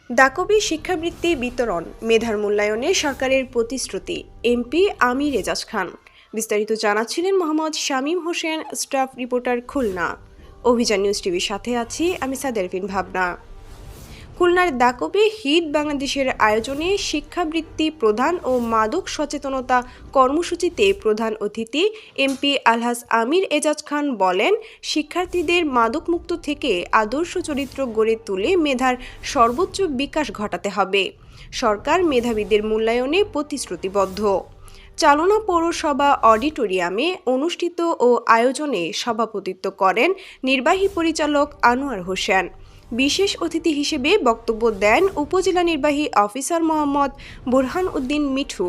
দাকবি শিক্ষাবৃত্তি বিতরণ, মেধার মূল্যায়নে সরকারের প্রতিশ্রুতি। এমপি আমির এজাজ খান। বিস্তারিত জানাচ্ছিলেন মোহাম্মদ শামীম হোসেন, স্টাফ রিপোর্টার, খুলনা। অভিযান নিউজ টিভির সাথে আছি আমি সাদেরভিন ভাবনা। খুলনার দাকবে হিট বাংলাদেশের আয়োজনে শিক্ষাবৃত্তি প্রদান ও মাদক সচেতনতা কর্মসূচিতে প্রধান অতিথি এমপি আলহাজ আমির এজাজ খান বলেন, শিক্ষার্থীদের মাদকমুক্ত থেকে আদর্শ চরিত্র গড়ে তুলে মেধার সর্বোচ্চ বিকাশ ঘটাতে হবে। সরকার মেধাবীদের মূল্যায়নে প্রতিশ্রুতিবদ্ধ। চালনা পৌরসভা অডিটোরিয়ামে অনুষ্ঠিত ও আয়োজনে সভাপতিত্ব করেন নির্বাহী পরিচালক আনোয়ার হোসেন। বিশেষ অতিথি হিসেবে বক্তব্য দেন উপজেলা নির্বাহী অফিসার মোহাম্মদ বুরহান উদ্দিন মিঠু।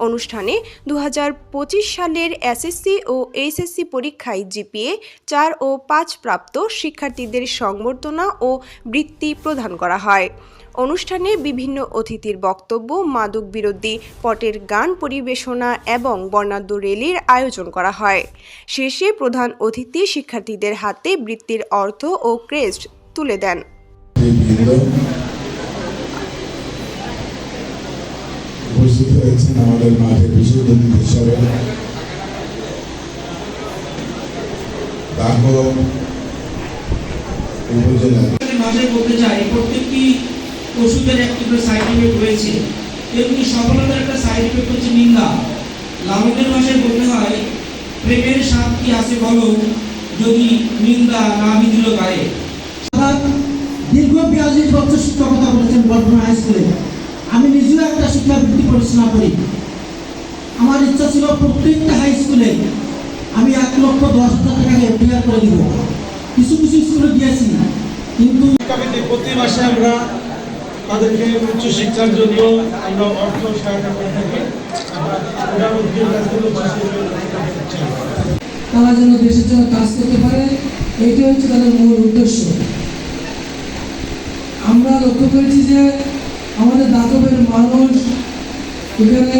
অনুষ্ঠানে 2025 সালের এসএসসি ও এইচএসসি পরীক্ষায় জিপিএ 4 ও 5 প্রাপ্ত শিক্ষার্থীদের সংবর্ধনা ও বৃত্তি প্রদান করা হয়। অনুষ্ঠানে বিভিন্ন অতিথির বক্তব্য, মাদক বিরোধী পটের গান পরিবেশনা এবং বর্ণাঢ্য র্যালির আয়োজন করা হয়। শেষে প্রধান অতিথি শিক্ষার্থীদের হাতে বৃত্তির অর্থ ও ক্রেস্ট তুলে দেন। উপস্থিত হয়েছেন আমাদের মাঠে বিশেষ অতিথি হিসাবে মাঝে বলতে চাই, প্রত্যেকটি ওষুধের একটি করে সাইড ইফেক্ট রয়েছে। তেমনি সফলতার একটা সাইড ইফেক্ট হচ্ছে নিন্দা। লালনের ভাষায় বলতে হয়, প্রেমের স্বাদ কি আছে বলো, যদি নিন্দা না বিধিল গায়ে। দীর্ঘ 42 বছর শিক্ষকতা করেছেন বর্ধমান হাই স্কুলে। আমি নিজেও একটা শিক্ষাবৃত্তি পরিচালনা করি। আমার ইচ্ছা ছিল প্রত্যেকটা হাই স্কুলে আমি 1,10,000 টাকা এফডিআর করে দিব। কিছু কিছু স্কুলে দিয়েছি, কিন্তু প্রতি মাসে আমরা তাদেরকে উচ্চ শিক্ষার জন্য আমরা অর্থ সহায়তা করে থাকি। তারা যেন দেশের জন্য কাজ করতে পারে, এইটা হচ্ছে তাদের মূল উদ্দেশ্য। আমরা লক্ষ্য করেছি যে আমাদের দাতবের মানুষ, এখানে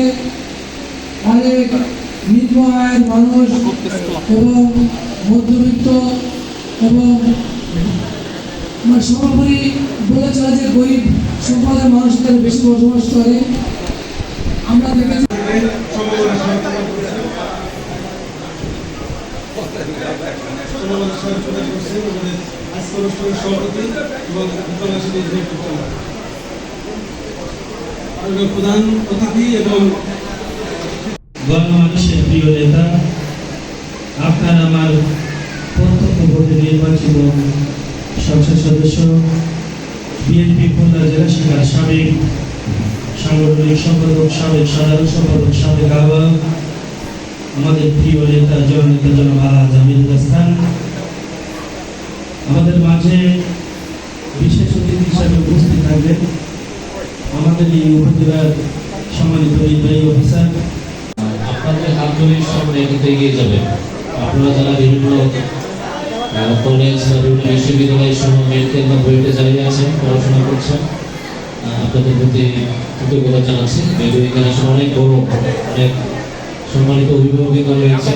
অনেক নিম্ন আয়ের মানুষ এবং মধ্যবিত্ত এবং সর্বোপরি বলে চলে যে গরিব সম্প্রদায়ের মানুষ এখানে বেশি বসবাস করে। আমরা দেখেছি প্রধান অতিথি এবং গণমানুষের প্রিয় নেতা, আপনার আমার প্রত্যক্ষ ভোটে নির্বাচিত সংসদ সদস্য, বিএনপি খুলনা জেলা শাখার সাবেক সাংগঠনিক সম্পাদক, সাবেক সাধারণ সম্পাদক, সাবেক আহ্বায়ক, আমাদের প্রিয় নেতা জননেতা জনাব আলহাজ আমির এজাজ খান, আমাদের মাঝে বিশেষ অতিথি হিসাবে উপস্থিত থাকবেন আমাদের এই উপজেলার সম্মানিত নির্বাহী অফিসার। আপনাদের আন্তরিক সামনে এগিয়ে যাবেন। আপনারা যারা বিভিন্ন কলেজ বা বিভিন্ন বিশ্ববিদ্যালয় সহ মেডিকেল বা বুয়েটে যারা আছেন, পড়াশোনা করছেন, আপনাদের প্রতি কৃতজ্ঞতা জানাচ্ছি। এখানে অনেক বড়, অনেক সম্মানিত অভিভাবকগণ রয়েছে।